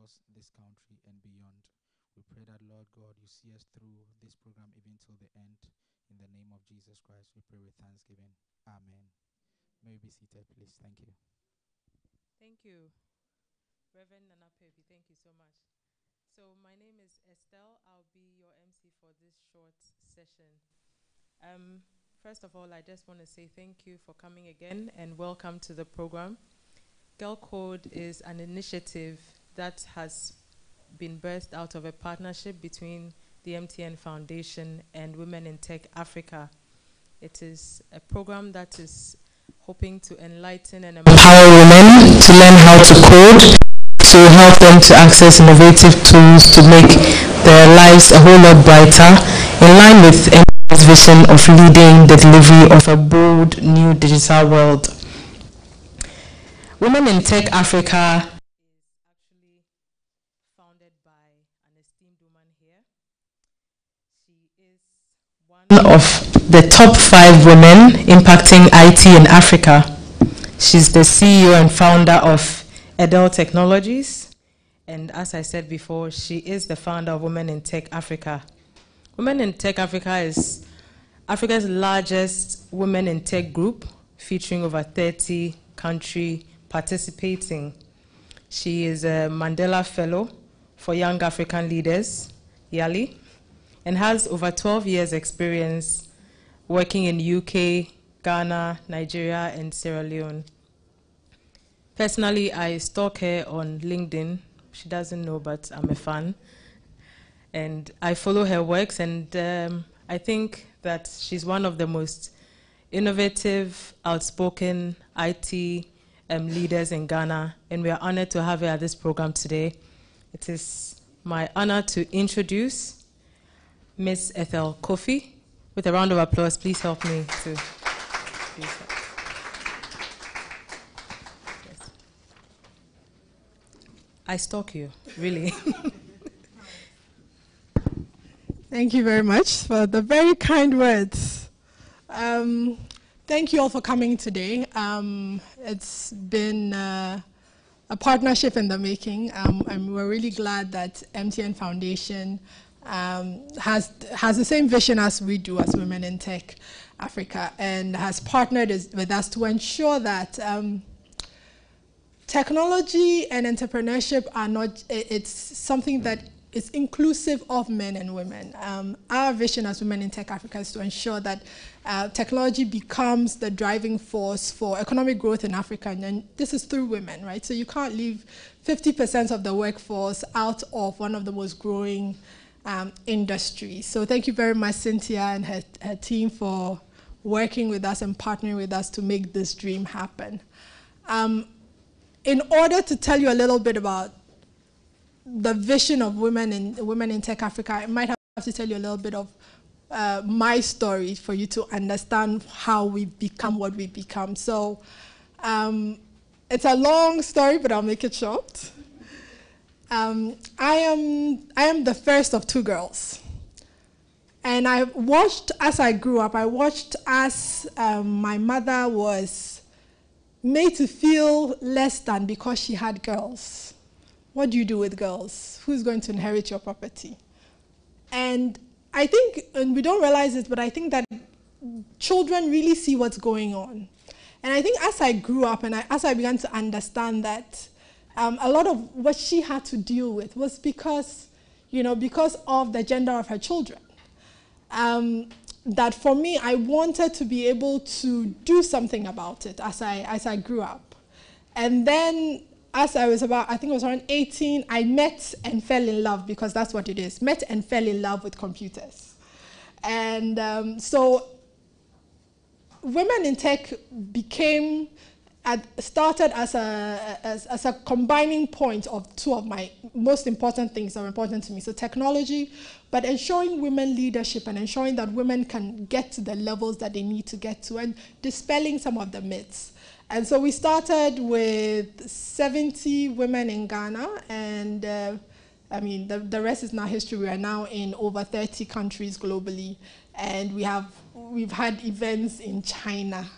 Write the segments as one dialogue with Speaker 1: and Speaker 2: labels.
Speaker 1: across this country and beyond. We pray that, Lord God, you see us through this program even till the end. In the name of Jesus Christ, we pray with thanksgiving. Amen. May we be seated, please. Thank you.
Speaker 2: Thank you, Reverend Nana Pepi. Thank you so much. So my name is Estelle. I'll be your MC for this short session. First of all, I just want to say thank you for coming again and welcome to the program. Girl Code is an initiative that has been birthed out of a partnership between the MTN Foundation and Women in Tech Africa. It is a program that is hoping to enlighten and empower women to learn how to code, to help them to access innovative tools to make their lives a whole lot brighter, in line with MTN's vision of leading the delivery of a bold new digital world. Women in Tech Africa is actually founded by an esteemed woman here. She is one of the top 5 women impacting IT in Africa. She's the CEO and founder of Edel Technologies, and as I said before, she is the founder of Women in Tech Africa. Women in Tech Africa is Africa's largest women in tech group, featuring over 30 countries participating. She is a Mandela Fellow for Young African Leaders, YALI, and has over 12 years experience working in UK, Ghana, Nigeria, and Sierra Leone. Personally, I stalk her on LinkedIn. She doesn't know, but I'm a fan. And I follow her works, and I think that she's one of the most innovative, outspoken IT leaders in Ghana, and we are honored to have her at this program today. It is my honor to introduce Ms. Ethel Kofi. With a round of applause, please help me to do so. I stalk you, really.
Speaker 3: Thank you very much for the very kind words. Thank you all for coming today. It's been a partnership in the making, and we're really glad that MTN Foundation has the same vision as we do as Women in Tech Africa, and has partnered with us to ensure that technology and entrepreneurship are not, it's something that is inclusive of men and women. Our vision as Women in Tech Africa is to ensure that technology becomes the driving force for economic growth in Africa, and this is through women, right? So you can't leave 50% of the workforce out of one of the most growing industries. So thank you very much, Cynthia and her team, for working with us and partnering with us to make this dream happen. In order to tell you a little bit about the vision of Women in Tech Africa, I might have to tell you a little bit of my story for you to understand how we've become what we've become. So it's a long story, but I'll make it short. I am the first of 2 girls. And I watched, as I grew up, I watched as my mother was made to feel less than because she had girls. What do you do with girls? Who's going to inherit your property? And I think, and we don't realize it, but I think that children really see what's going on. And I think as I grew up and as I began to understand that a lot of what she had to deal with was because of the gender of her children. That for me, I wanted to be able to do something about it as I grew up. And then as I was I think it was around 18, I met and fell in love, because that's what it is, met and fell in love with computers. And so Women in Tech started as a combining point of 2 of my most important things that are important to me. So technology, but ensuring women leadership and ensuring that women can get to the levels that they need to get to, and dispelling some of the myths. And so we started with 70 women in Ghana, and the rest is now history. We are now in over 30 countries globally, and we've had events in China.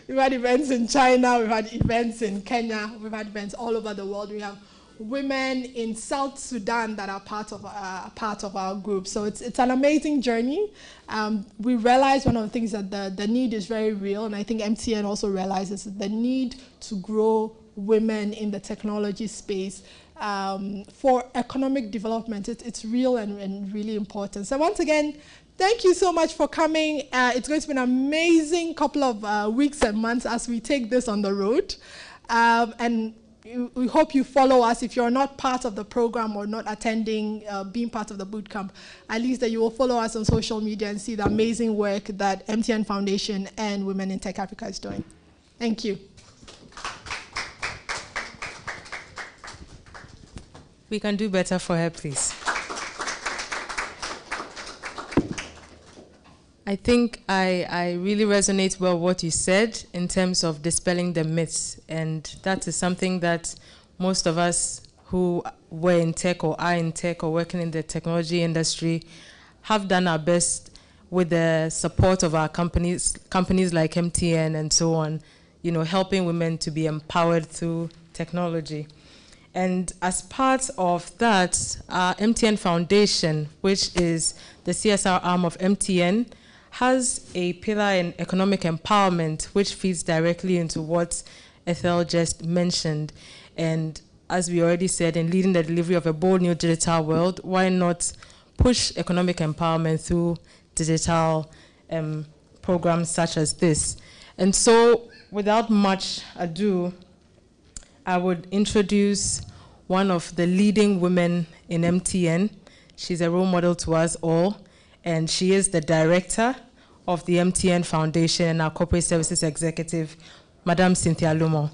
Speaker 3: We've had events in China, we've had events in Kenya, we've had events all over the world. We have women in South Sudan that are part of our group. So it's an amazing journey. We realize one of the things that the need is very real, and I think MTN also realizes the need to grow women in the technology space for economic development. It's real and really important. So once again, thank you so much for coming. It's going to be an amazing couple of weeks and months as we take this on the road. And we hope you follow us. If you're not part of the program or not attending, being part of the bootcamp, at least that you will follow us on social media and see the amazing work that MTN Foundation and Women in Tech Africa is doing. Thank you.
Speaker 2: We can do better for her, please. I think I really resonate well what you said in terms of dispelling the myths, and that is something that most of us who were in tech or are in tech or working in the technology industry have done our best with the support of our companies like MTN and so on, helping women to be empowered through technology. And as part of that, our MTN Foundation, which is the CSR arm of MTN, has a pillar in economic empowerment, which feeds directly into what Ethel just mentioned. And as we already said, in leading the delivery of a bold new digital world, why not push economic empowerment through digital programs such as this? And so, without much ado, I would introduce one of the leading women in MTN. She's a role model to us all, and she is the director of the MTN Foundation and our corporate services executive, Madam Cynthia Lumo.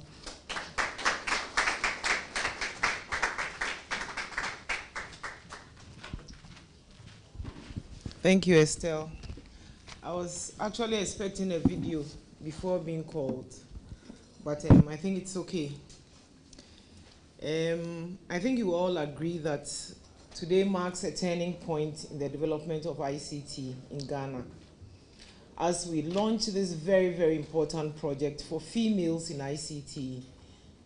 Speaker 4: Thank you, Estelle. I was actually expecting a video before being called, but I think it's okay. I think you all agree that today marks a turning point in the development of ICT in Ghana, as we launch this very, very important project for females in ICT,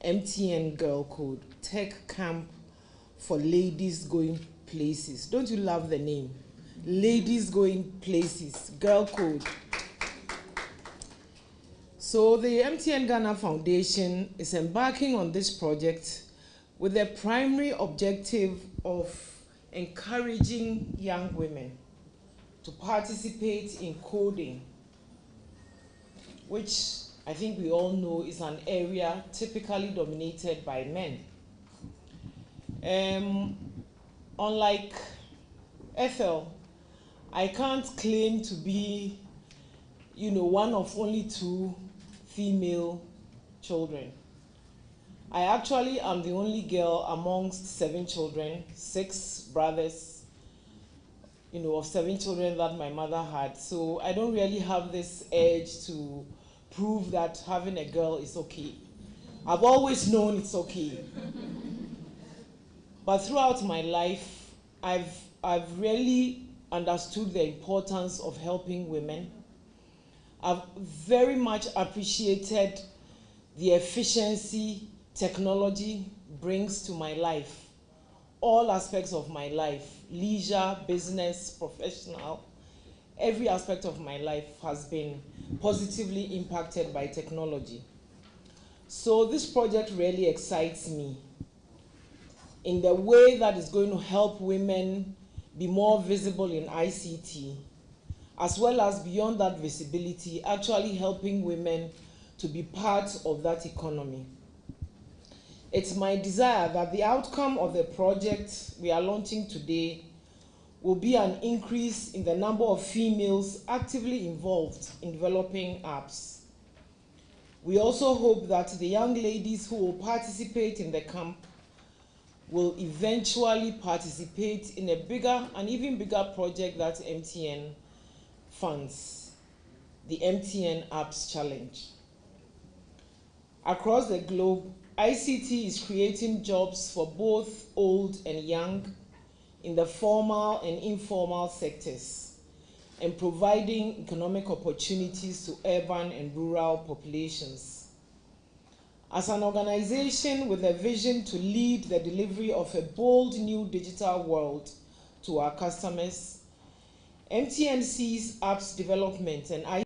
Speaker 4: MTN Girl Code, Tech Camp for Ladies Going Places. Don't you love the name? Ladies Going Places, Girl Code. So the MTN Ghana Foundation is embarking on this project with the primary objective of encouraging young women to participate in coding, which I think we all know is an area typically dominated by men. Unlike Ethel, I can't claim to be, one of only 2 female children. I actually am the only girl amongst 7 children, 6 brothers, of 7 children that my mother had. So I don't really have this urge to prove that having a girl is okay. I've always known it's okay. But throughout my life, I've really understood the importance of helping women. I've very much appreciated the efficiency technology brings to my life, all aspects of my life, leisure, business, professional, every aspect of my life has been positively impacted by technology. So this project really excites me in the way that is going to help women be more visible in ICT, as well as beyond that visibility, actually helping women to be part of that economy. It's my desire that the outcome of the project we are launching today will be an increase in the number of females actively involved in developing apps. We also hope that the young ladies who will participate in the camp will eventually participate in a bigger, an even bigger project that MTN funds, the MTN Apps Challenge. Across the globe, ICT is creating jobs for both old and young in the formal and informal sectors, and providing economic opportunities to urban and rural populations. As an organization with a vision to lead the delivery of a bold new digital world to our customers, MTN sees apps development and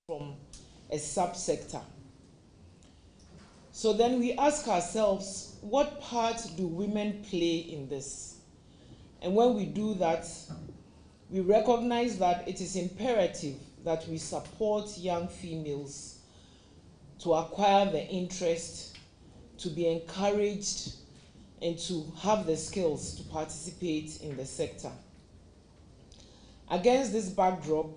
Speaker 4: from a subsector. So then we ask ourselves, what part do women play in this? And when we do that, we recognize that it is imperative that we support young females to acquire the interest, to be encouraged, and to have the skills to participate in the sector. Against this backdrop,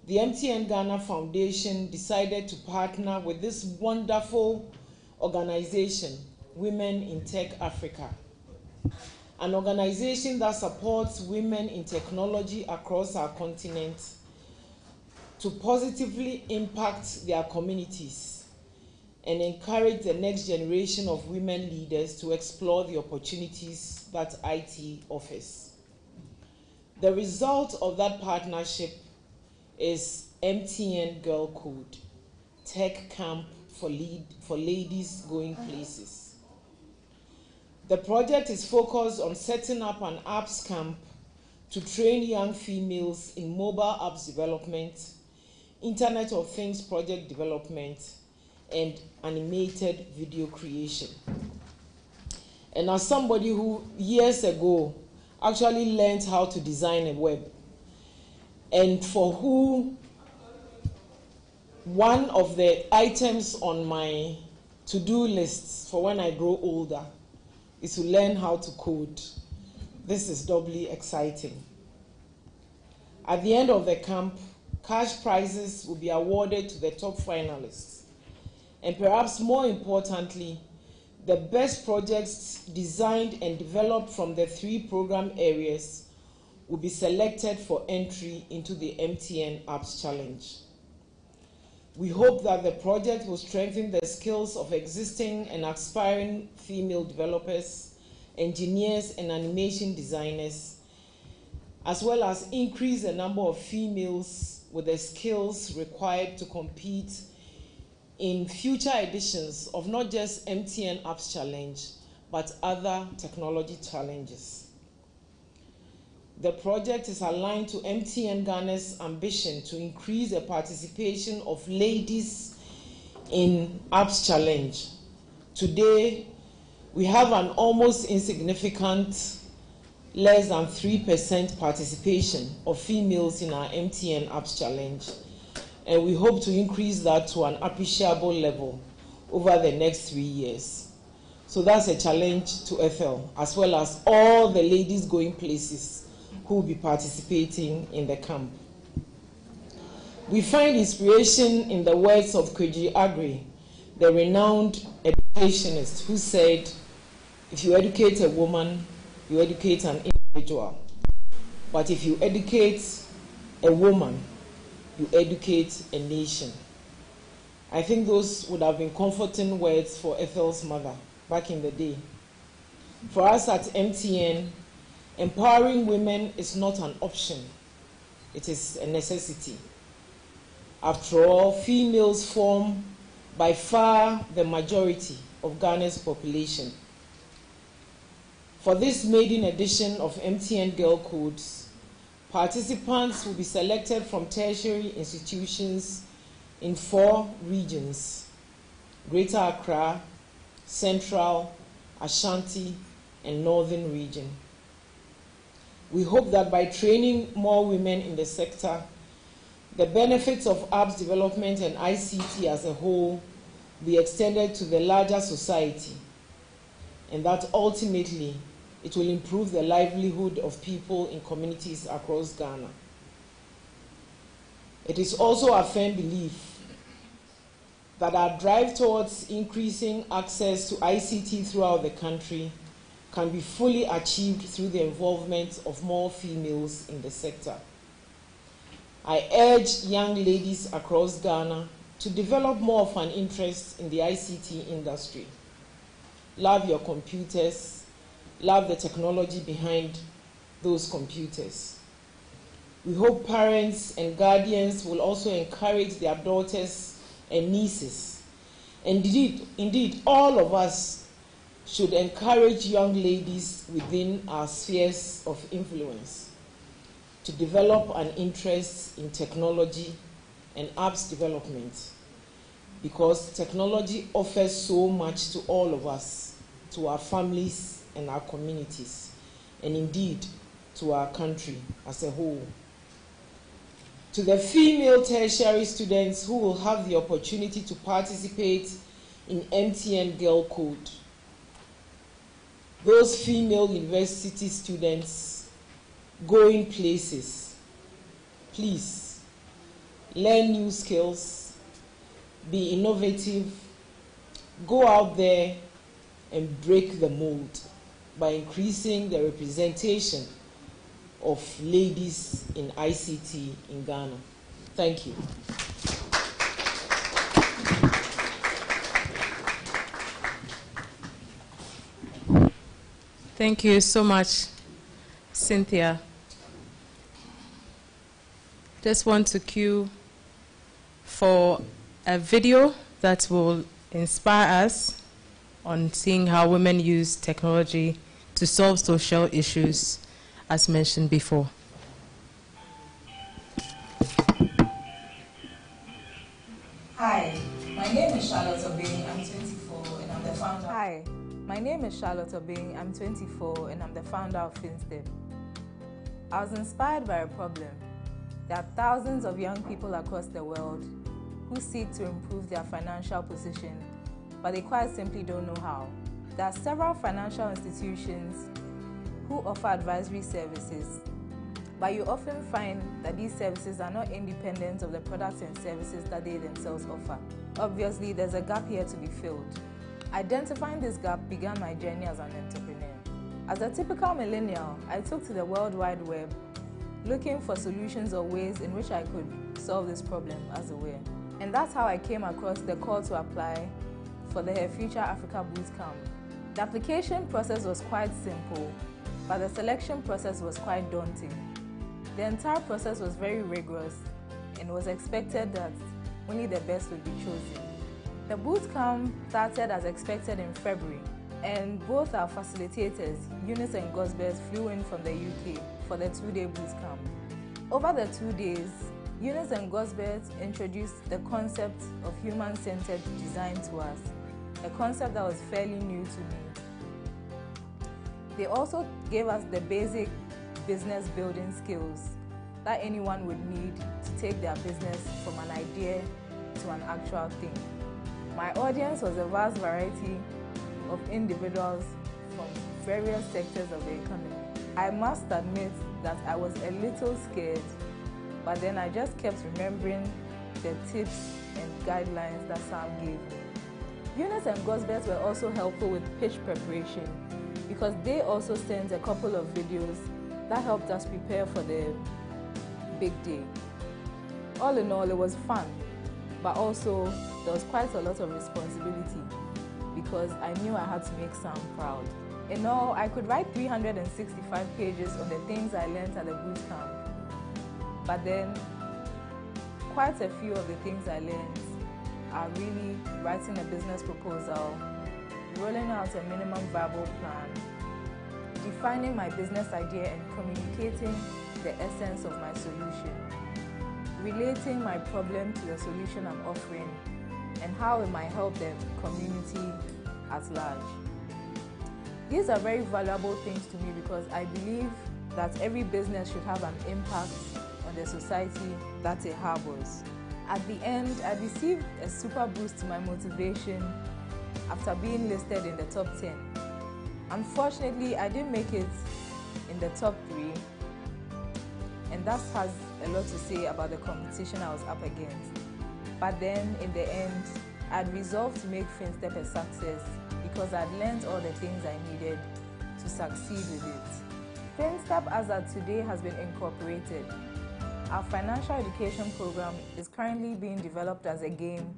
Speaker 4: the MTN Ghana Foundation decided to partner with this wonderful organization, Women in Tech Africa, an organization that supports women in technology across our continent to positively impact their communities and encourage the next generation of women leaders to explore the opportunities that IT offers. The result of that partnership is MTN Girl Code, Tech Camp for ladies going places. The project is focused on setting up an apps camp to train young females in mobile apps development, Internet of Things project development, and animated video creation. And as somebody who years ago actually learned how to design a web, and for who one of the items on my to-do lists for when I grow older is to learn how to code, this is doubly exciting. At the end of the camp, cash prizes will be awarded to the top finalists. And perhaps more importantly, the best projects designed and developed from the 3 program areas will be selected for entry into the MTN Apps Challenge. We hope that the project will strengthen the skills of existing and aspiring female developers, engineers, and animation designers, as well as increase the number of females with the skills required to compete in future editions of not just MTN Apps Challenge, but other technology challenges. The project is aligned to MTN Ghana's ambition to increase the participation of ladies in Apps Challenge. Today, we have an almost insignificant, less than 3% participation of females in our MTN Apps Challenge, and we hope to increase that to an appreciable level over the next 3 years. So that's a challenge to Ethel, as well as all the ladies going places who will be participating in the camp. We find inspiration in the words of Kweji Agri, the renowned educationist, who said, if you educate a woman, you educate an individual. But if you educate a woman, you educate a nation. I think those would have been comforting words for Ethel's mother back in the day. For us at MTN, empowering women is not an option, it is a necessity. After all, females form by far the majority of Ghana's population. For this maiden edition of MTN Girl Codes, participants will be selected from tertiary institutions in 4 regions: Greater Accra, Central, Ashanti, and Northern region. We hope that by training more women in the sector, the benefits of apps development and ICT as a whole will be extended to the larger society, and that ultimately it will improve the livelihood of people in communities across Ghana. It is also our firm belief that our drive towards increasing access to ICT throughout the country can be fully achieved through the involvement of more females in the sector. I urge young ladies across Ghana to develop more of an interest in the ICT industry. Love your computers, love the technology behind those computers. We hope parents and guardians will also encourage their daughters and nieces. And indeed, all of us should encourage young ladies within our spheres of influence to develop an interest in technology and apps development, because technology offers so much to all of us, to our families and our communities, and indeed to our country as a whole. To the female tertiary students who will have the opportunity to participate in MTN Girl Code, those female university students going places, please learn new skills, be innovative, go out there and break the mold by increasing the representation of ladies in ICT in Ghana. Thank you.
Speaker 2: Thank you so much, Cynthia. Just want to cue for a video that will inspire us on seeing how women use technology to solve social issues, as mentioned before.
Speaker 5: Hi, my name is Charlotte Obeng. I'm 24 and I'm the founder.
Speaker 6: Hi, my name is Charlotte Obeng. I'm 24 and I'm the founder of FinStep. I was inspired by a problem. There are thousands of young people across the world who seek to improve their financial position, but they quite simply don't know how. There are several financial institutions who offer advisory services, but you often find that these services are not independent of the products and services that they themselves offer. Obviously, there's a gap here to be filled. Identifying this gap began my journey as an entrepreneur. As a typical millennial, I took to the World Wide Web looking for solutions or ways in which I could solve this problem as a way. And that's how I came across the call to apply for the Her Future Africa Bootcamp. The application process was quite simple, but the selection process was quite daunting. The entire process was very rigorous, and it was expected that only the best would be chosen. The bootcamp started as expected in February, and both our facilitators, Eunice and Gosbert, flew in from the UK for the 2-day bootcamp. Over the 2 days, Eunice and Gosbert introduced the concept of human-centered design to us, a concept that was fairly new to me. They also gave us the basic business building skills that anyone would need to take their business from an idea to an actual thing. My audience was a vast variety of individuals from various sectors of the economy. I must admit that I was a little scared, but then I just kept remembering the tips and guidelines that Sam gave me. Eunice and Gosbert were also helpful with pitch preparation because they also sent a couple of videos that helped us prepare for the big day. All in all, it was fun, but also there was quite a lot of responsibility because I knew I had to make Sam proud. In all, I could write 365 pages on the things I learned at the bootcamp, but then quite a few of the things I learned are really writing a business proposal, rolling out a minimum viable plan, defining my business idea and communicating the essence of my solution, relating my problem to the solution I'm offering, and how it might help the community at large. These are very valuable things to me because I believe that every business should have an impact on the society that it harbors. At the end, I received a super boost to my motivation after being listed in the top 10. Unfortunately, I didn't make it in the top 3, and that has a lot to say about the competition I was up against. But then, in the end, I'd resolved to make FinStep a success because I'd learned all the things I needed to succeed with it. FinStep as of today has been incorporated. Our financial education program is currently being developed as a game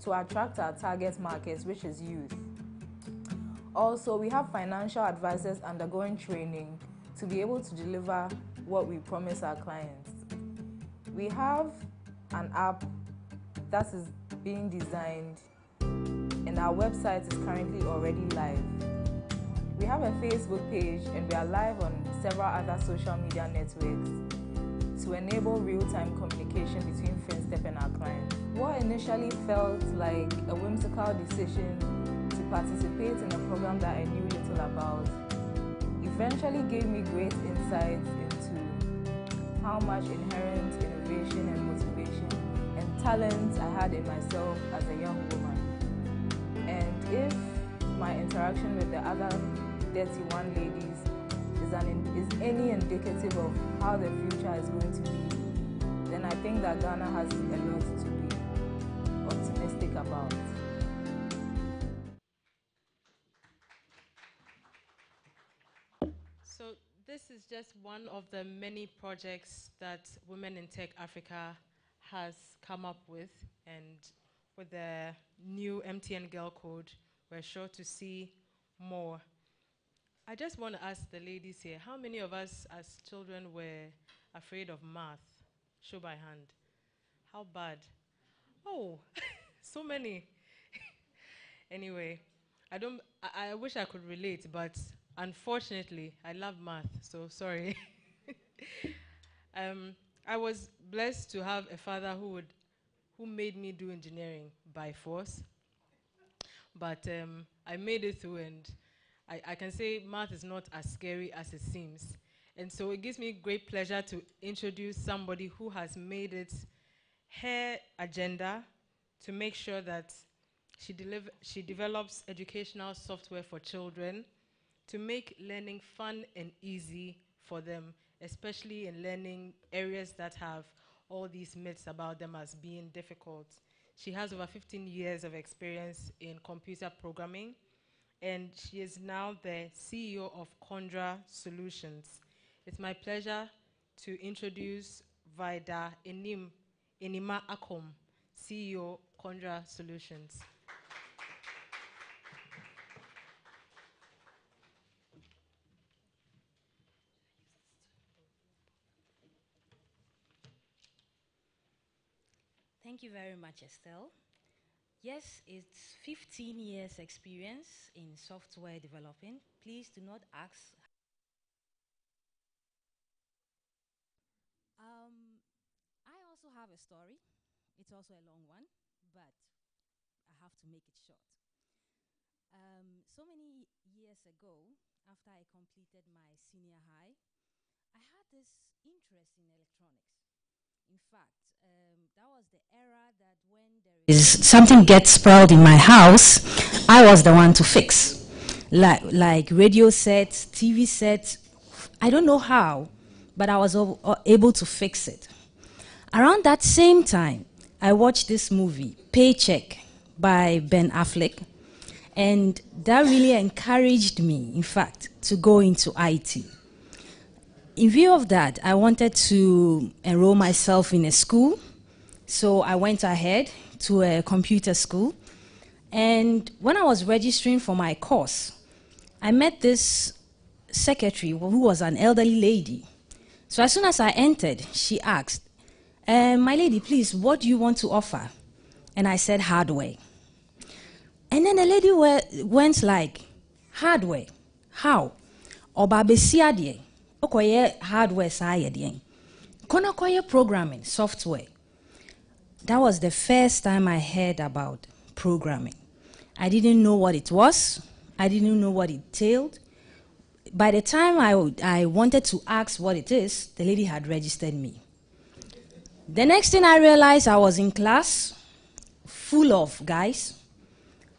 Speaker 6: to attract our target markets, which is youth. Also, we have financial advisors undergoing training to be able to deliver what we promise our clients. We have an app that is being designed, and our website is currently already live. We have a Facebook page, and we are live on several other social media networks to enable real-time communication between FinStep and our clients. What initially felt like a whimsical decision to participate in a program that I knew little about eventually gave me great insights into how much inherent innovation and motivation and talent I had in myself as a young woman. And if my interaction with the other 31 ladies is any indicative of how the future is going to be, then I think that Ghana has a lot to be optimistic about.
Speaker 2: So this is just one of the many projects that Women in Tech Africa has come up with, and with the new MTN Girl Code, we're sure to see more. I just want to ask the ladies here, how many of us as children were afraid of math? Show by hand. How bad? Oh, so many. Anyway, I wish I could relate, but unfortunately, I love math, so sorry. I was blessed to have a father who made me do engineering by force, but I made it through, and I can say math is not as scary as it seems. And so it gives me great pleasure to introduce somebody who has made it her agenda to make sure that she develops educational software for children to make learning fun and easy for them, especially in learning areas that have all these myths about them as being difficult. She has over 15 years of experience in computer programming, and she is now the CEO of Condra Solutions. It's my pleasure to introduce Vida Enima Akom, CEO, Condra Solutions.
Speaker 7: Thank you very much, Estelle. Yes, it's 15 years experience in software developing. Please do not ask. I also have a story. It's also a long one, but I have to make it short. So many years ago, after I completed my senior high, I had this interest in electronics. In fact, that was the era that when there is something gets spoiled in my house, I was the one to fix. Like radio sets, TV sets, I don't know how, but I was able to fix it. Around that same time, I watched this movie, Paycheck, by Ben Affleck, and that really encouraged me, in fact, to go into IT. In view of that, I wanted to enroll myself in a school, so I went ahead to a computer school. And when I was registering for my course, I met this secretary who was an elderly lady. So as soon as I entered, she asked, my lady, please, what do you want to offer? And I said, hardware. And then the lady went like, hardware? How? Obabesiadie. Okoye hardware sayedien. Kono koye programming, software. That was the first time I heard about programming. I didn't know what it was. I didn't know what it entailed. By the time I wanted to ask what it is, the lady had registered me. The next thing I realized, I was in class full of guys.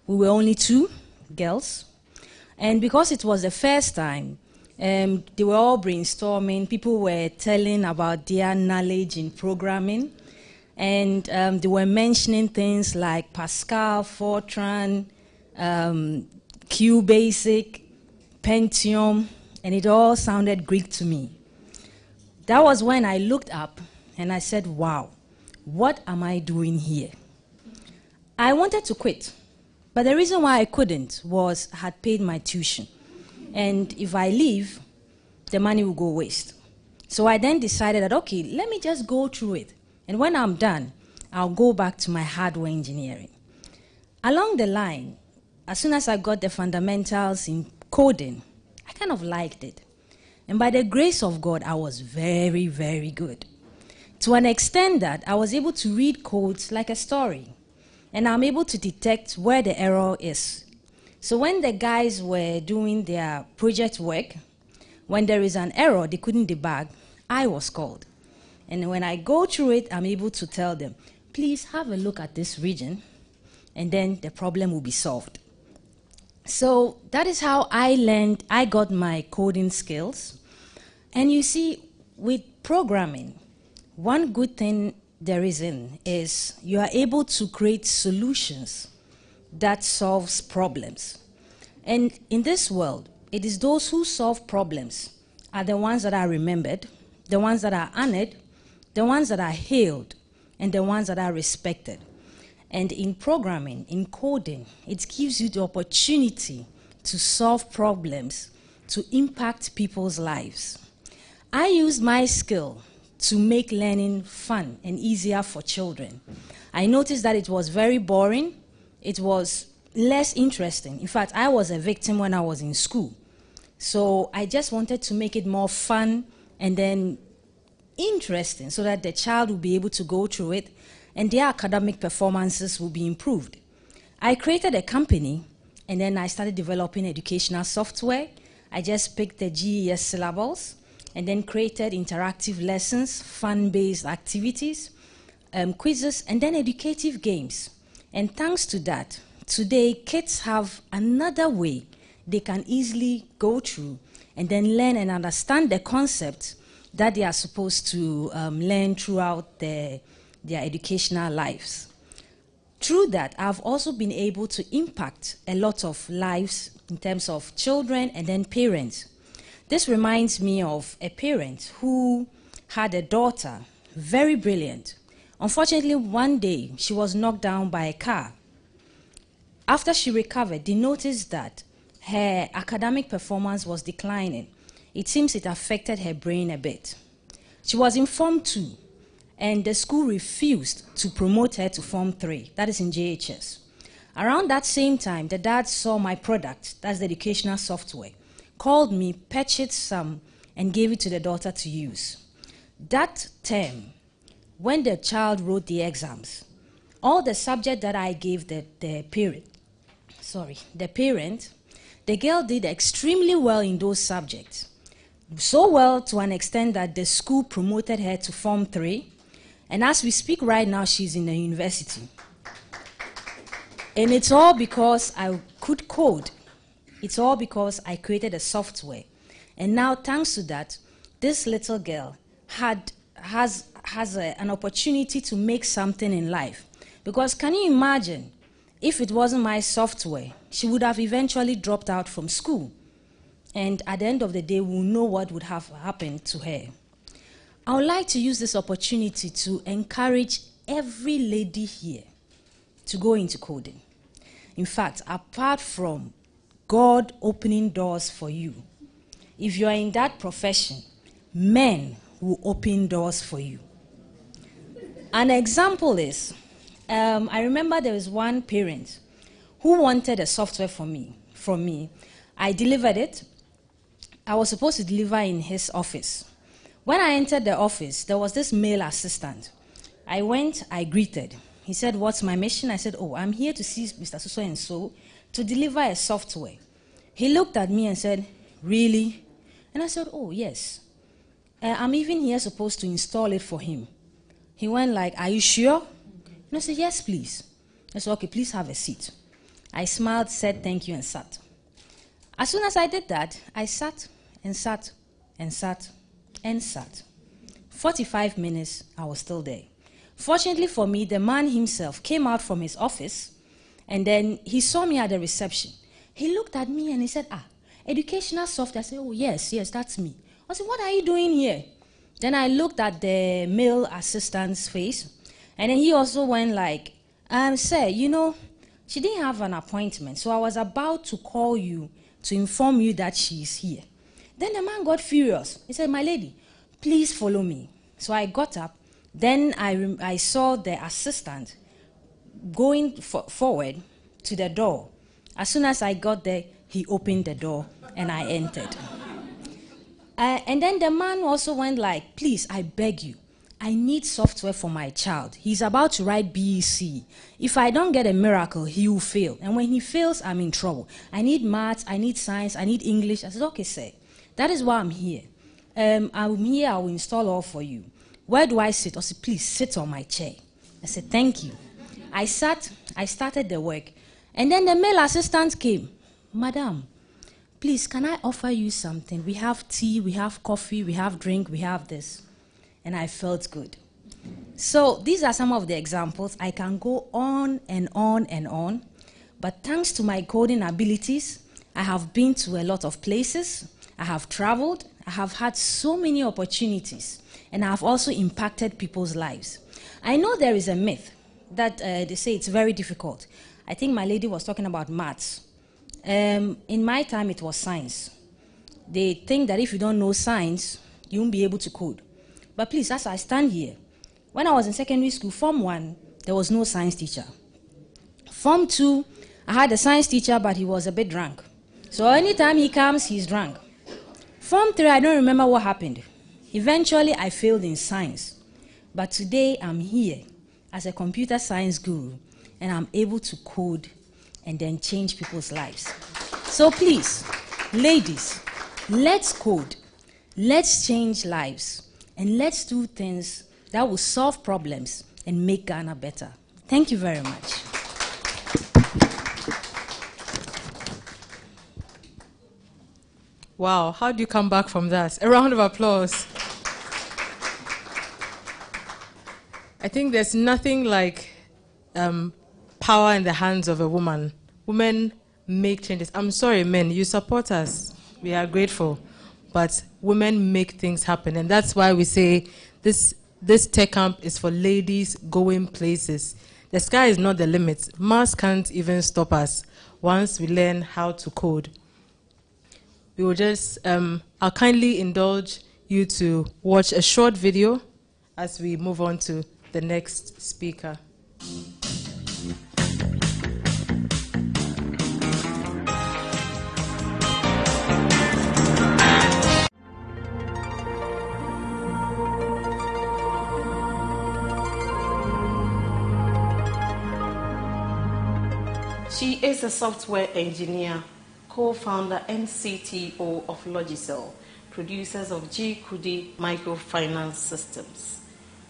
Speaker 7: We were only 2 girls. And because it was the first time, they were all brainstorming. People were telling about their knowledge in programming. And they were mentioning things like Pascal, Fortran, QBasic, Pentium, and it all sounded Greek to me. That was when I looked up and I said, wow, what am I doing here? I wanted to quit, but the reason why I couldn't was I had paid my tuition. And if I leave, the money will go waste. So I then decided that, okay, let me just go through it. And when I'm done, I'll go back to my hardware engineering. Along the line, as soon as I got the fundamentals in coding, I kind of liked it. And by the grace of God, I was very, very good. To an extent that I was able to read codes like a story. And I'm able to detect where the error is. So when the guys were doing their project work, when there is an error they couldn't debug, I was called. And when I go through it, I'm able to tell them, please have a look at this region, and then the problem will be solved. So that is how I got my coding skills. And you see, with programming, one good thing there is you are able to create solutions that solves problems. And in this world, it is those who solve problems are the ones that are remembered, the ones that are honored, the ones that are hailed, and the ones that are respected. And in programming, in coding, it gives you the opportunity to solve problems, to impact people's lives. I use my skill to make learning fun and easier for children. I noticed that it was very boring. It was less interesting. In fact, I was a victim when I was in school. So I just wanted to make it more fun and then interesting so that the child will be able to go through it and their academic performances will be improved. I created a company and then I started developing educational software. I just picked the GES syllables and then created interactive lessons, fun-based activities, quizzes, and then educative games. And thanks to that, today kids have another way they can easily go through and then learn and understand the concepts that they are supposed to learn throughout their educational lives. Through that, I've also been able to impact a lot of lives in terms of children and then parents. This reminds me of a parent who had a daughter, very brilliant. Unfortunately, one day, she was knocked down by a car. After she recovered, they noticed that her academic performance was declining. It seems it affected her brain a bit. She was in Form 2, and the school refused to promote her to Form 3, that is in JHS. Around that same time, the dad saw my product, that's the educational software, called me, purchased some, and gave it to the daughter to use. That term, when the child wrote the exams, all the subject that I gave the parent, the girl did extremely well in those subjects. So well to an extent that the school promoted her to Form 3. And as we speak right now, she's in the university. And it's all because I could code. It's all because I created a software. And now, thanks to that, this little girl has an opportunity to make something in life. Because can you imagine, if it wasn't my software, she would have eventually dropped out from school. And at the end of the day, we'll know what would have happened to her. I would like to use this opportunity to encourage every lady here to go into coding. In fact, apart from God opening doors for you, if you are in that profession, men will open doors for you. An example is, I remember there was one parent who wanted a software from me. I delivered it. I was supposed to deliver in his office. When I entered the office, there was this male assistant. I went, I greeted. He said, "What's my mission?" I said, "Oh, I'm here to see Mr. So-and-so to deliver a software." He looked at me and said, "Really?" And I said, "Oh, yes. I'm even here supposed to install it for him." He went like, "Are you sure?" And I said, "Yes, please." I said, "Okay, please have a seat." I smiled, said thank you, and sat. As soon as I did that, I sat and sat and sat and sat. 45 minutes, I was still there. Fortunately for me, the man himself came out from his office, and then he saw me at the reception. He looked at me and he said, educational software. I said, oh, yes, that's me. I said, what are you doing here? Then I looked at the male assistant's face, and then he also went like, sir, she didn't have an appointment, so I was about to call you to inform you that she is here. Then the man got furious. He said, my lady, please follow me. So I got up. Then I saw the assistant going forward to the door. As soon as I got there, he opened the door and I entered. And then the man also went like, please, I beg you, I need software for my child. He's about to write BEC. If I don't get a miracle, he will fail. And when he fails, I'm in trouble. I need maths, I need science, I need English. I said, okay, sir, that is why I'm here. I'm here, I will install all for you. Where do I sit? I said, please sit on my chair. I said, thank you. I started the work. And then the male assistant came. Madam, please, can I offer you something? We have tea, we have coffee, we have drink, we have this. And I felt good. So these are some of the examples. I can go on and on and on. But thanks to my coding abilities, I have been to a lot of places. I have traveled. I have had so many opportunities. And I have also impacted people's lives. I know there is a myth that they say it's very difficult. I think my lady was talking about maths. In my time, it was science. They think that if you don't know science, you won't be able to code. But please, as I stand here, when I was in secondary school, Form 1, there was no science teacher. Form 2, I had a science teacher, but he was a bit drunk. So anytime he comes, he's drunk. Form 3, I don't remember what happened. Eventually, I failed in science. But today, I'm here as a computer science guru, and I'm able to code and then change people's lives. So please, ladies, let's code, let's change lives, and let's do things that will solve problems and make Ghana better. Thank you very much.
Speaker 2: Wow, how do you come back from that? A round of applause. I think there's nothing like power in the hands of a woman. Women make changes. I'm sorry, men, you support us. We are grateful. But women make things happen. And that's why we say this tech camp is for ladies going places. The sky is not the limit. Mars can't even stop us once we learn how to code. We will just, I'll kindly indulge you to watch a short video as we move on to the next speaker.
Speaker 8: She is a software engineer, co-founder and CTO of Logicel, producers of G Kudi microfinance systems.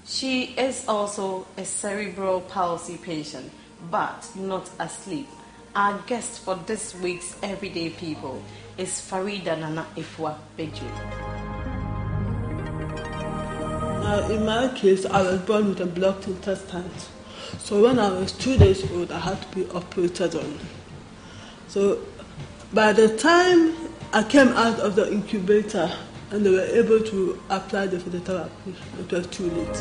Speaker 8: She is also a cerebral palsy patient, but not asleep. Our guest for this week's Everyday People is Farida Nana Ifwa Beju.
Speaker 9: In my case, I was born with a blocked intestine. So when I was 2 days old, I had to be operated on. So by the time I came out of the incubator and they were able to apply the physiotherapy, it was too late.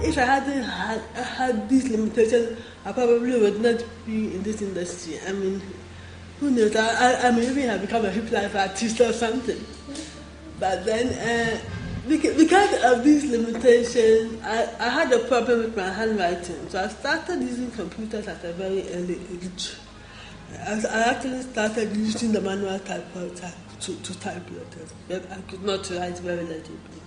Speaker 9: If I hadn't had these limitations, I probably would not be in this industry. I mean, who knows? I may even have become a hip life artist or something. But then, because of these limitations, I had a problem with my handwriting. So I started using computers at a very early age. I actually started using the manual typewriter to type letters, but I could not write very legibly.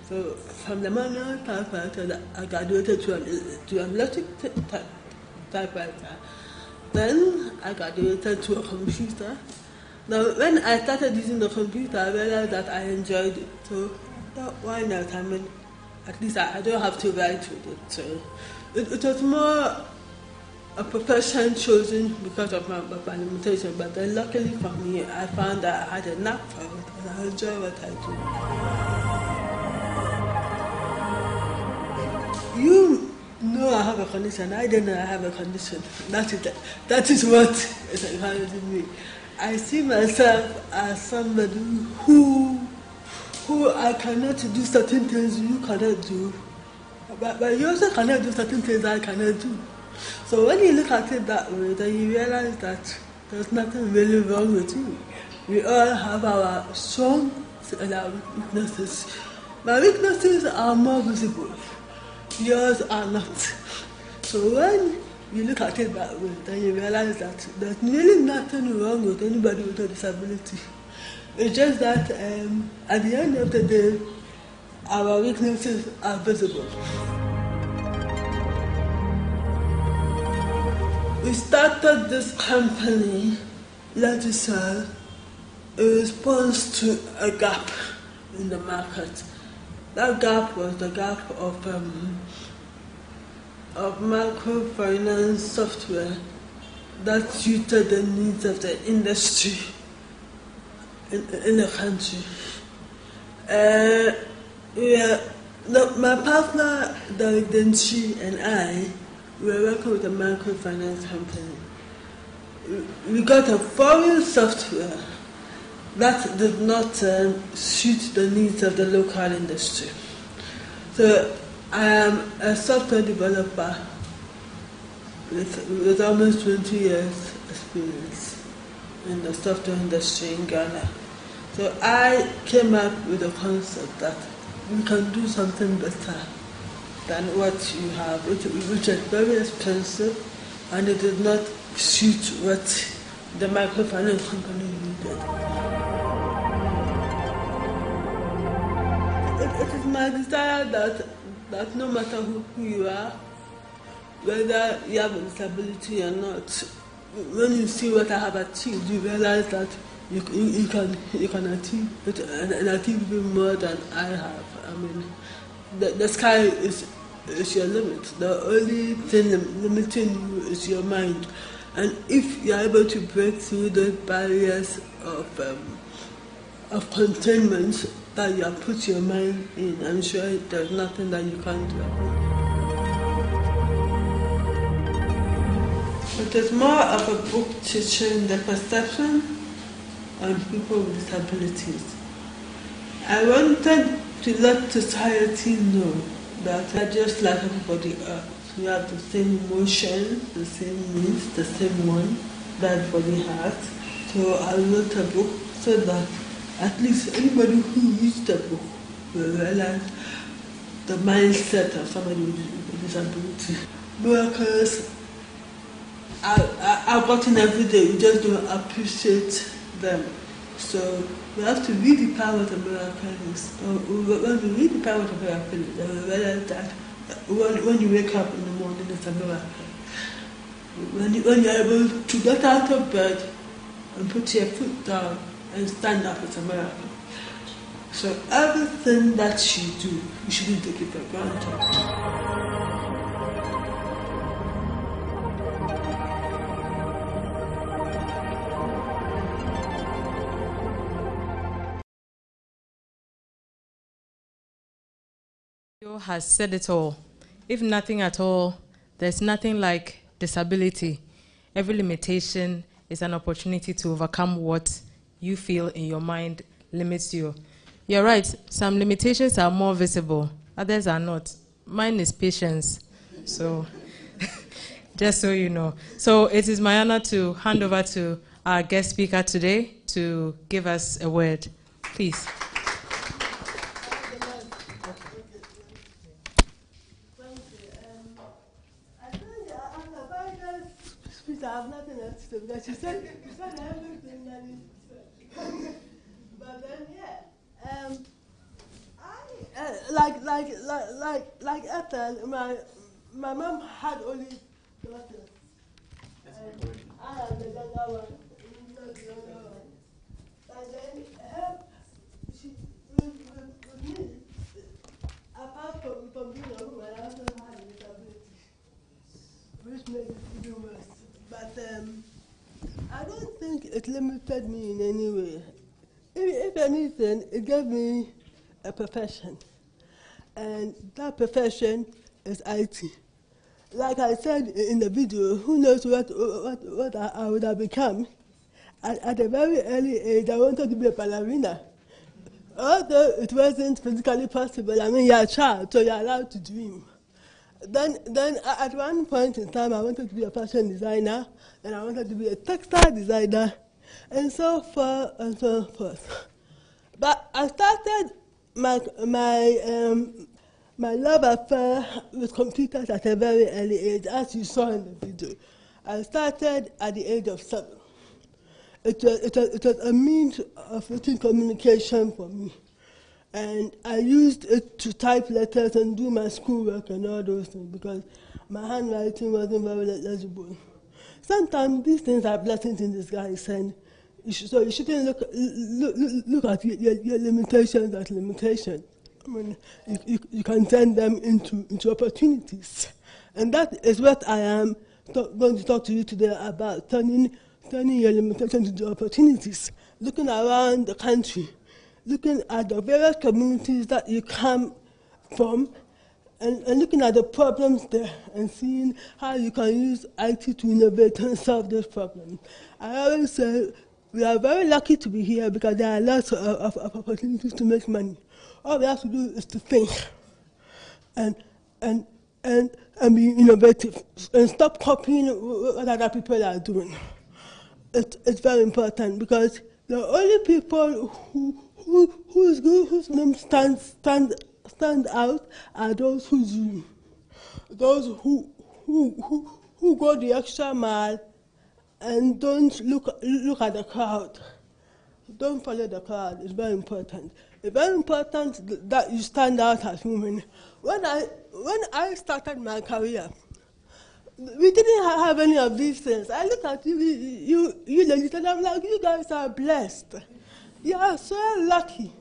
Speaker 9: So from the manual typewriter, I graduated to an electric typewriter. Then I graduated to a computer. Now, when I started using the computer, I realized that I enjoyed it. So why not? I mean, at least I don't have to write with it. So it was more a profession chosen because of my limitation. But then luckily for me, I found that I had a knack for it and I enjoy what I do. you know I have a condition. I didn't know I have a condition. That is what is encouraging me. I see myself as somebody who I cannot do certain things you cannot do, but you also cannot do certain things I cannot do. So when you look at it that way, then you realize that there's nothing really wrong with you. We all have our strengths and our weaknesses. My weaknesses are more visible. Yours are not. So when you look at it that way, then you realize that there's really nothing wrong with anybody with a disability. It's just that at the end of the day, our weaknesses are visible. We started this company, Legisel, in response to a gap in the market. That gap was the gap of microfinance software that suited the needs of the industry in the country. My partner, David Denchi, and I were working with a microfinance company. We got a foreign software that did not suit the needs of the local industry. So I am a software developer with almost 20 years experience in the software industry in Ghana. So I came up with a concept that we can do something better than what you have, which is very expensive, and it did not suit what the microfinance company needed. It is my desire that no matter who you are, whether you have a disability or not, when you see what I have achieved, you realize that you can achieve it and achieve even more than I have. I mean, the sky is your limit. The only thing limiting you is your mind. And if you are able to break through those barriers of containment that you have put your mind in, I'm sure there's nothing that you can't do. It is more of a book to change the perception on people with disabilities. I wanted to let society know that they're just like everybody else. We have the same emotions, the same needs, the same one that everybody has. So I wrote a book so that at least anybody who reads the book will realize the mindset of somebody with a disability. Miracles are gotten every day, we just don't appreciate them. So we have to read the power of the miracles. When we read the power of the miracles, then we realize that when you wake up in the morning, it's a miracle. When you're able to get out of bed and put your foot down and stand up, it's a miracle. So everything that you do, you shouldn't take it for granted.
Speaker 2: Has said it all. If nothing at all, there's nothing like disability. Every limitation is an opportunity to overcome what you feel in your mind limits you. You're right, some limitations are more visible, others are not. Mine is patience. So, just so you know. So it is my honor to hand over to our guest speaker today to give us a word. Please.
Speaker 9: I have nothing else to say because you said everything that is said. But then like Ethel, my mom had only daughters. I am the younger one, not the younger one. And then she with me, apart from being a woman, I also had a disability, which made it even worse. But I don't think it limited me in any way. If anything, it gave me a profession. And that profession is IT. Like I said in the video, who knows what I would have become. At a very early age, I wanted to be a ballerina. Although it wasn't physically possible, I mean, you're a child, so you're allowed to dream. Then at one point in time, I wanted to be a fashion designer, and I wanted to be a textile designer, and so forth and so forth. But I started my love affair with computers at a very early age, as you saw in the video. I started at the age of 7. It was a means of written communication for me. And I used it to type letters and do my schoolwork and all those things because my handwriting wasn't very legible. Sometimes these things are blessings in disguise, and so you shouldn't look at your limitations as limitations. I mean, you can turn them into opportunities. And that is what I am going to talk to you today about, turning your limitations into opportunities, looking around the country, looking at the various communities that you come from, and looking at the problems there and seeing how you can use IT to innovate and solve those problems. I always say we are very lucky to be here because there are lots of opportunities to make money. All we have to do is to think and be innovative and stop copying what other people are doing. It's very important because the only people whose names stand out are those who dream, those who go the extra mile and don't look at the crowd. Don't follow the crowd. It's very important. It's very important that you stand out as women. When I started my career, we didn't have any of these things. I look at you ladies, and I'm like, you guys are blessed. You are so lucky.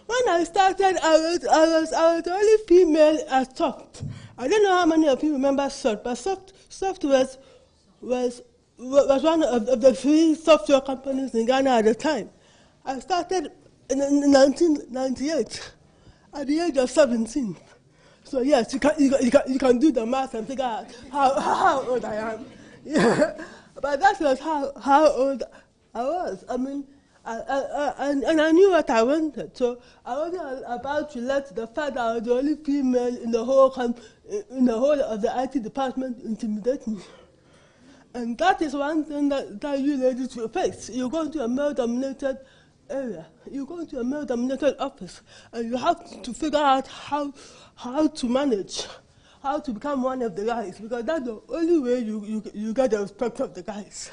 Speaker 9: When I started, I was the only female at SOFT. I don't know how many of you remember SOFT, but SOFT was one of the 3 software companies in Ghana at the time. I started in 1998 at the age of 17. So yes, you can do the math and figure out how old I am. Yeah. But that was how old I was. I mean, and I knew what I wanted. So I wasn't about to let the fact that I was the only female in the whole of the IT department intimidate me. And that is one thing that you ladies will face. You go into a male-dominated area. You go into a male-dominated office, and you have to figure out how to manage, how to become one of the guys, because that's the only way you get the respect of the guys.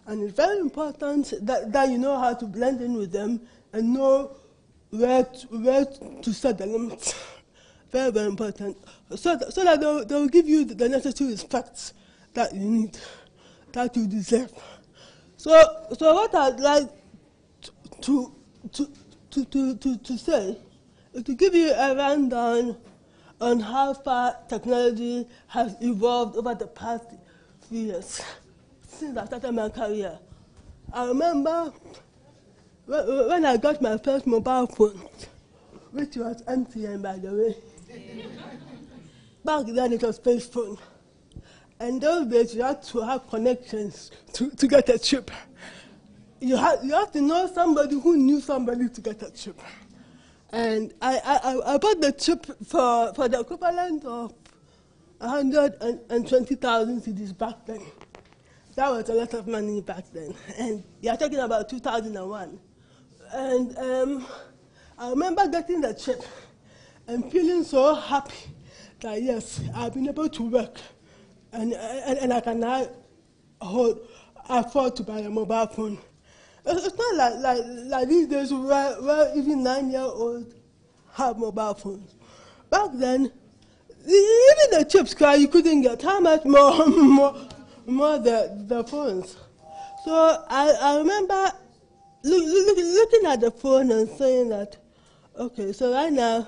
Speaker 9: And it's very important that you know how to blend in with them and know where to set the limits. Very, very important. So that they'll give you the necessary respect that you need, that you deserve. So what I'd like to say is to give you a rundown on how far technology has evolved over the past few years since I started my career. I remember when I got my first mobile phone, which was MTN, by the way. Back then it was face phone. And those days you had to have connections to get a chip. You have to know somebody who knew somebody to get a chip. And I bought the chip for the equivalent of 120,000 cedis back then. That was a lot of money back then. And you're talking about 2001. And I remember getting the chip and feeling so happy that, yes, I've been able to work. And I can now afford to buy a mobile phone. It's not like these days where even 9-year-olds have mobile phones. Back then, even the chips you couldn't get. How much more the phones? So I remember looking at the phone and saying that, okay, so right now,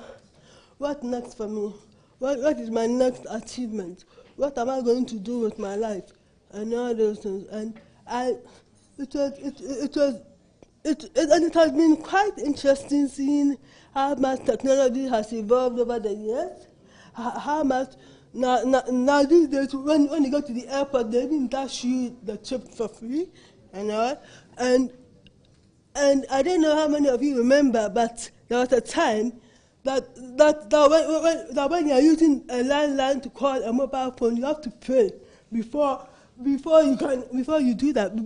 Speaker 9: what next for me? What is my next achievement? What am I going to do with my life? And all those things. And it has been quite interesting seeing how much technology has evolved over the years. how much. Now these days, when you go to the airport, they even dash you the trip for free, and all. And I don't know how many of you remember, but there was a time that when you are using a landline to call a mobile phone, you have to pay before you do that,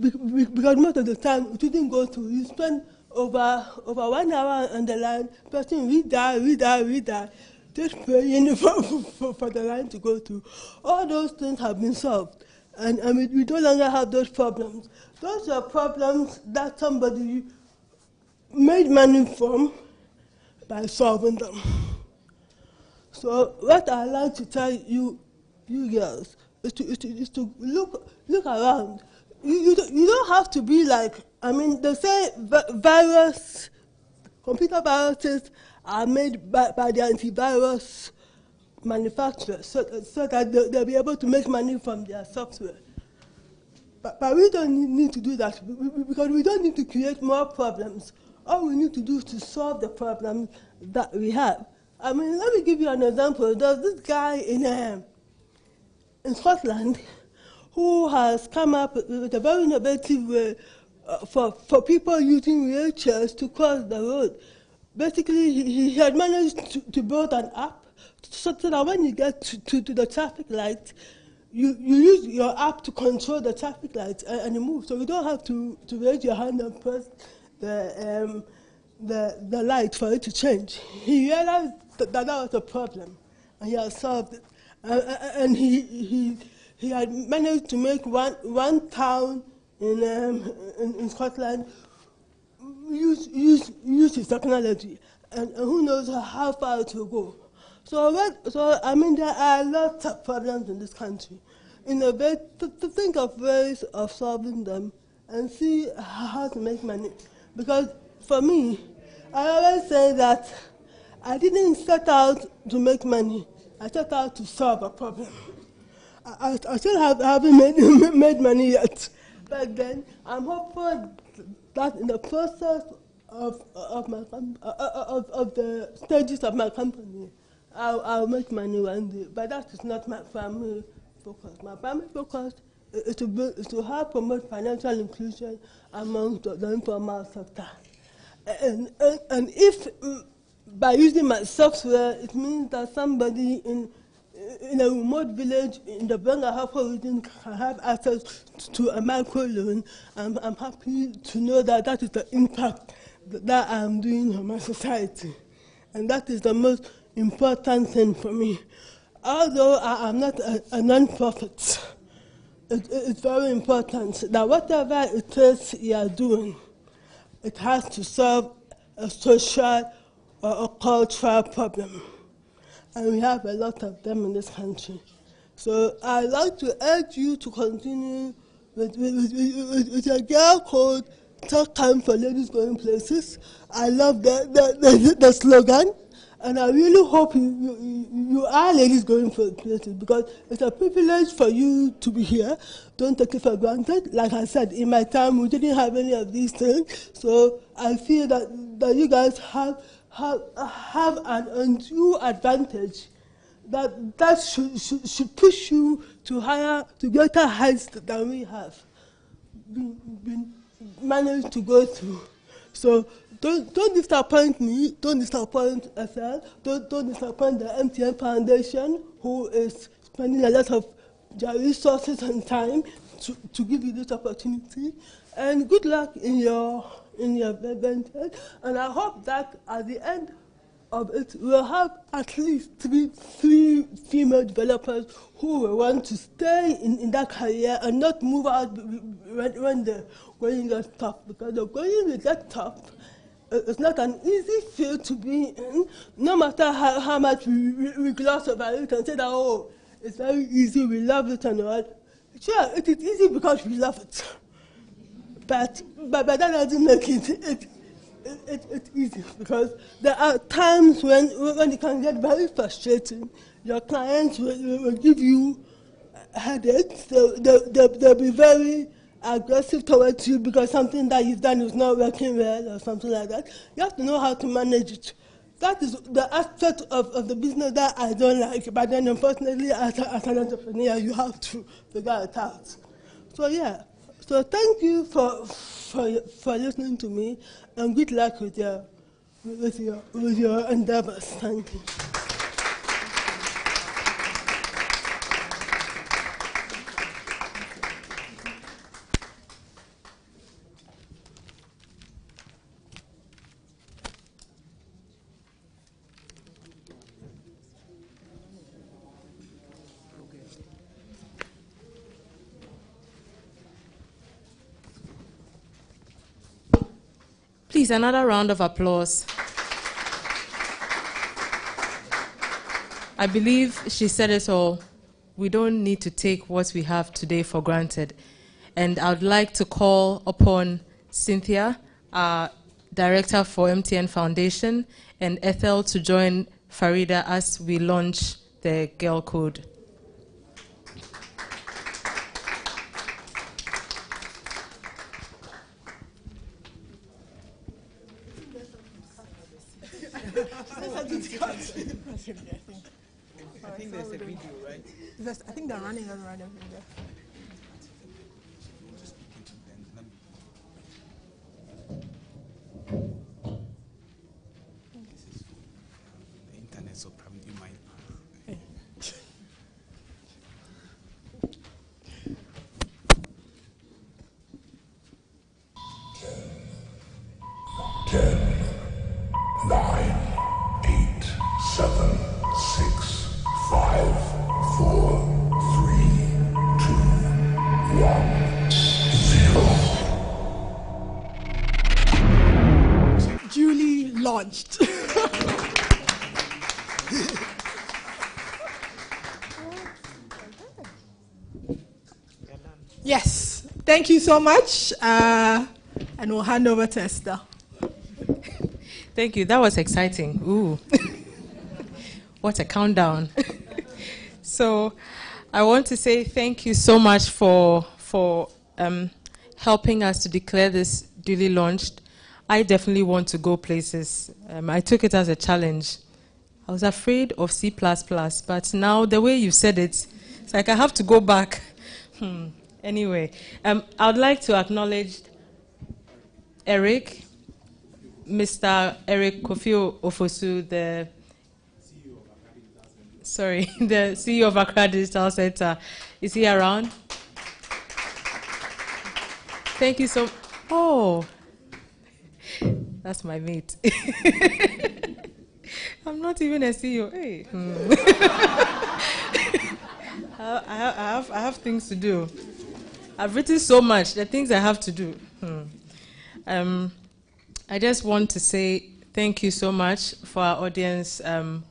Speaker 9: because most of the time it didn't go through. You spend over 1 hour on the line, pressing redial, just praying for the line to go through. All those things have been solved, and I mean, we no longer have those problems. Those are problems that somebody made money from by solving them. So what I like to tell you girls is to look around. You don't have to be like, I mean, they say computer viruses are made by the antivirus manufacturers so that they'll be able to make money from their software. But we don't need to do that, because we don't need to create more problems. All we need to do is to solve the problems that we have. I mean, let me give you an example. There's this guy in Scotland who has come up with a very innovative way for people using wheelchairs to cross the road. Basically, he had managed to build an app so that when you get to the traffic light, you use your app to control the traffic light and you move. So you don't have to raise your hand and press the light for it to change. He realized that was a problem, and he has solved it. And he had managed to make one town in Scotland use his technology, and who knows how far it will go. So I mean, there are lots of problems in this country. Innovate, to think of ways of solving them and see how to make money. Because for me, I always say that I didn't set out to make money. I set out to solve a problem. I still haven't made money yet. But then I'm hopeful that in the process of the stages of my company, I'll make money one day. But that is not my primary focus. My primary focus is to help promote financial inclusion among the informal sector. And if by using my software, it means that somebody in a remote village in the Benga-Hafo region can have access to a microloan, I'm happy to know that that is the impact that I'm doing on my society. And that is the most important thing for me. Although I'm not a non-profit, it's very important that whatever it is you are doing, it has to solve a social or a cultural problem. And we have a lot of them in this country. So I'd like to urge you to continue with a girl called Talk Time for Ladies Going Places. I love the slogan, and I really hope you are ladies going places, because it's a privilege for you to be here. Don't take it for granted. Like I said, in my time, we didn't have any of these things. So I feel that you guys have an undue advantage that should push you to greater heights than we have been managed to go through. So don't disappoint me, don't disappoint SL, don't disappoint the MTN Foundation, who is spending a lot of their resources and time to give you this opportunity. And good luck in your venture. And I hope that at the end of it, we'll have at least three female developers who will want to stay in that career and not move out when the going gets tough. Because the going will get tough. It's not an easy field to be in, no matter how much we gloss over it and say that, oh, it's very easy, we love it and all. Sure, it is easy because we love it. But that doesn't make it's easy, because there are times when it can get very frustrating. Your clients will give you headaches. They'll be very aggressive towards you because something that you've done is not working well or something like that. You have to know how to manage it. that is the aspect of the business that I don't like. But then, unfortunately, as an entrepreneur, you have to figure it out. So yeah. So thank you for listening to me, and good luck with your endeavors. Thank you.
Speaker 2: Please, another round of applause. I believe she said it all. We don't need to take what we have today for granted. And I would like to call upon Cynthia, our Director for MTN Foundation, and Ethel to join Farida as we launch the Girl Code.
Speaker 1: I think there's a video, right?
Speaker 3: I think they're running around a video.
Speaker 1: The internet, so probably you might.
Speaker 3: Duly launched. Yes, thank you so much. And we'll hand over to Esther.
Speaker 2: Thank you. That was exciting. Ooh. What a countdown. So I want to say thank you so much for helping us to declare this duly launched. I definitely want to go places. I took it as a challenge. I was afraid of C++, but now the way you said it, it's like I have to go back. Anyway, I would like to acknowledge Eric, Mr. Eric Kofi Ofosu, the CEO of Accra Digital Center. Is he around? Thank you so much. Oh, that's my mate. I'm not even a CEO. Hey. I have things to do. I've written so much, the things I have to do. I just want to say thank you so much for our audience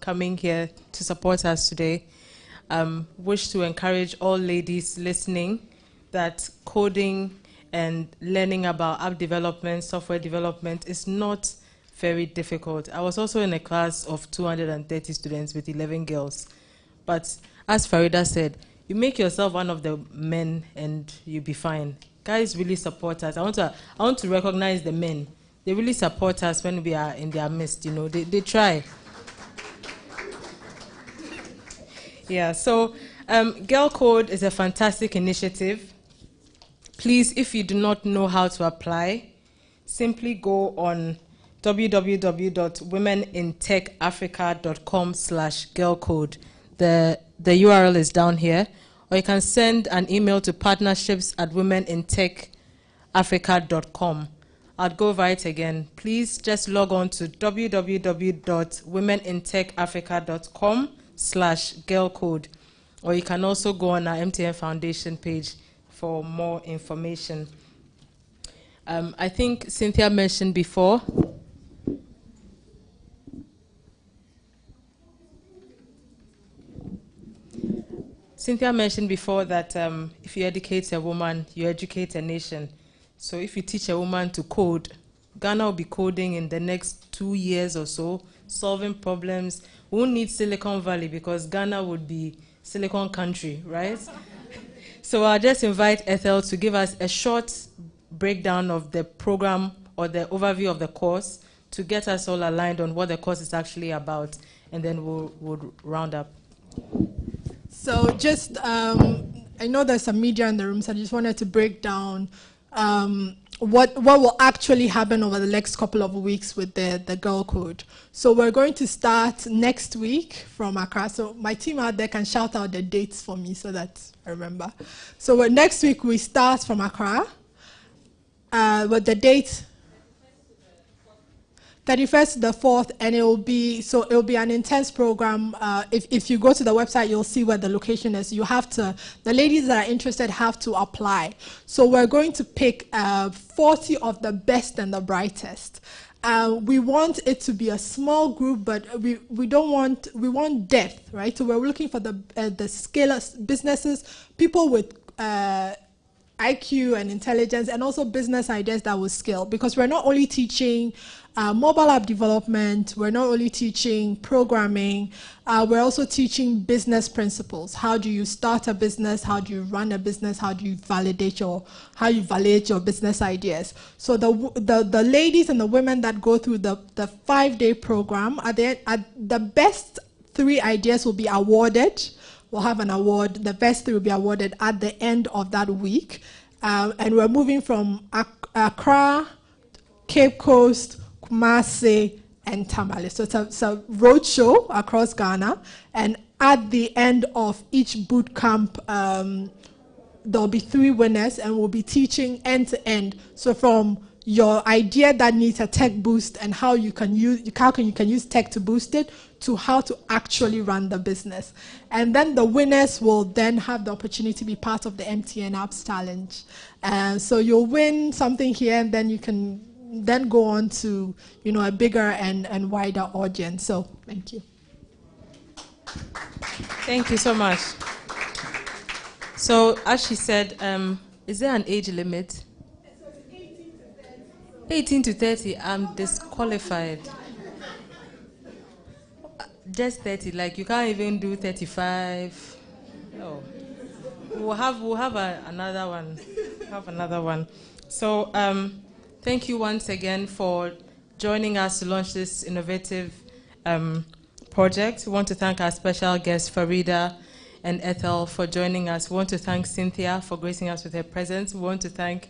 Speaker 2: coming here to support us today. Wish to encourage all ladies listening that coding and learning about app development, software development is not very difficult. I was also in a class of 230 students with 11 girls. But as Farida said, you make yourself one of the men and you'll be fine. Guys really support us. I want to recognize the men. They really support us when we are in their midst, you know. They try. Yeah, so Girl Code is a fantastic initiative. Please, if you do not know how to apply, simply go on www.womenintechafrica.com/girlcode. The URL is down here. Or you can send an email to partnerships@womenintechafrica.com. I'll go over it again. Please just log on to www.womenintechafrica.com/girlcode. Or you can also go on our MTN Foundation page for more information. I think Cynthia mentioned before. That if you educate a woman, you educate a nation. So if you teach a woman to code, Ghana will be coding in the next 2 years or so, solving problems. We won't need Silicon Valley because Ghana would be Silicon country, right? So I'll just invite Ethel to give us a short breakdown of the program or the overview of the course to get us all aligned on what the course is actually about, and then we'll round up.
Speaker 3: So just, I know there's some media in the room, so I just wanted to break down what will actually happen over the next couple of weeks with the Girl Code. So we're going to start next week from Accra. So my team out there can shout out the dates for me so that I remember. So next week we start from Accra with the date 31st to the 4th, and it'll be an intense program. If you go to the website, you'll see where the location is. The ladies that are interested have to apply. So we're going to pick 40 of the best and the brightest. We want it to be a small group, but we want depth, right? So we're looking for the scalers, businesses, people with IQ and intelligence, and also business ideas that will scale, because we're not only teaching mobile app development, we're not only teaching programming, we're also teaching business principles. How do you start a business? How do you run a business? How do you validate your business ideas? So the ladies and the women that go through the 5-day program, the best 3 ideas will be awarded. We'll have an award. The best 3 will be awarded at the end of that week. And we're moving from Accra, Cape Coast, Kumasi, and Tamale. So it's a road show across Ghana. And at the end of each boot camp, there'll be 3 winners, and we'll be teaching end to end. So from your idea that needs a tech boost and how you can use tech to boost it, to how to actually run the business. And then the winners will then have the opportunity to be part of the MTN Apps Challenge. So you'll win something here, and then you can then go on to a bigger and wider audience. So thank you.
Speaker 2: Thank you so much. So as she said, is there an age limit? 18 to 30, I'm disqualified. Just 30, like you can't even do 35. No. We'll have another one. Have another one. So thank you once again for joining us to launch this innovative project. We want to thank our special guests, Farida and Ethel, for joining us. We want to thank Cynthia for gracing us with her presence. We want to thank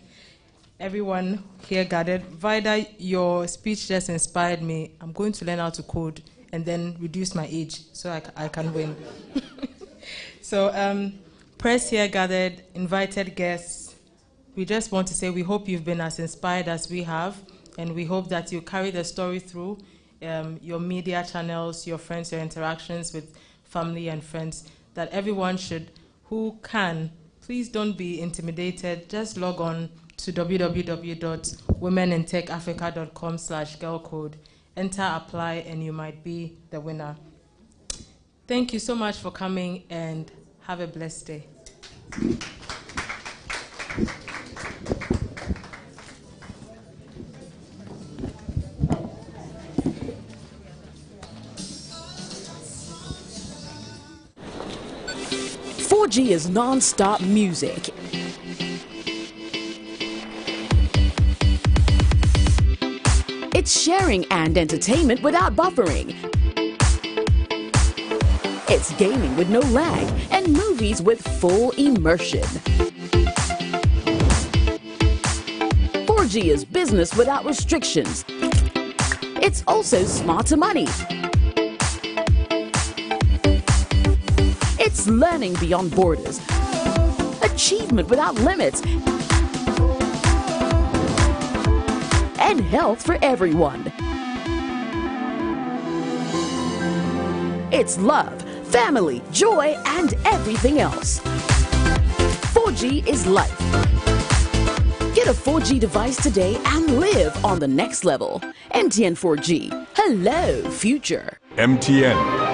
Speaker 2: everyone here gathered. Vida, your speech just inspired me. I'm going to learn how to code and then reduce my age so I can win. So press here gathered, invited guests. We just want to say we hope you've been as inspired as we have, and we hope that you carry the story through your media channels, your friends, your interactions with family and friends, that everyone who can, please don't be intimidated. Just log on to www.womenintechafrica.com/girlcode. Enter, apply, and you might be the winner. Thank you so much for coming, and have a blessed day.
Speaker 10: 4G is non-stop music. It's sharing and entertainment without buffering. It's gaming with no lag and movies with full immersion. 4G is business without restrictions. It's also smarter money. It's learning beyond borders, achievement without limits, and health for everyone. It's love, family, joy, and everything else. 4G is life. Get a 4G device today and live on the next level. MTN 4G. Hello, future.
Speaker 11: MTN.